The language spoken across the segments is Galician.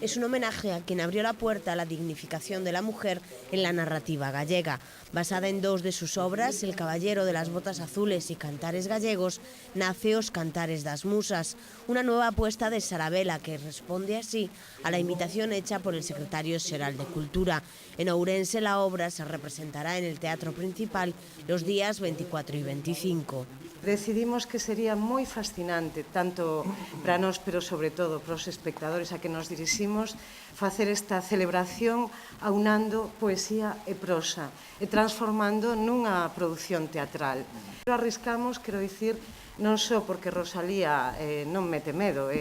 Es un homenaje a quien abrió la puerta a la dignificación de la mujer en la narrativa gallega. Basada en dos de sus obras, El caballero de las botas azules y Cantares gallegos, nace Os cantares das musas, una nueva apuesta de Sarabela que responde así a la invitación hecha por el secretario xeral de Cultura. En Ourense la obra se representará en el Teatro Principal los días 24 y 25. Decidimos que sería moi fascinante, tanto para nós, pero sobre todo para os espectadores a que nos diriximos, facer esta celebración aunando poesía e prosa e transformando nunha produción teatral. Pero arriscamos, quero dicir, non só porque Rosalía non mete medo,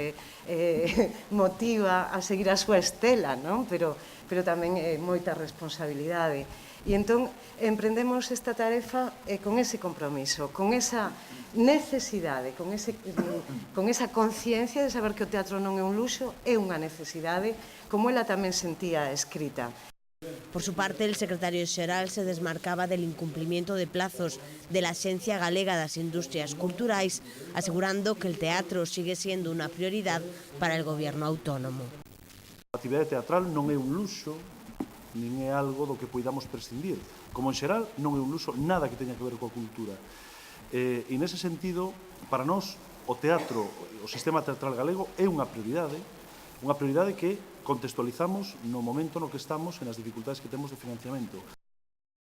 motiva a seguir a súa estela, non? Pero tamén moita responsabilidade. E entón emprendemos esta tarefa con ese compromiso, con esa necesidade, con esa conciencia de saber que o teatro non é un luxo, é unha necesidade, como ela tamén sentía a escrita. Por su parte, el secretario xeral se desmarcaba del incumplimiento de plazos de la Axencia Galega das Industrias Culturais, asegurando que el teatro sigue siendo una prioridad para el gobierno autónomo. A actividade teatral non é un luxo, nin é algo do que poidamos prescindir. Como en xeral, non é un luxo nada que teña que ver coa cultura. E nese sentido, para nós, o teatro, o sistema teatral galego é unha prioridade que contextualizamos no momento no que estamos e nas dificultades que temos de financiamento.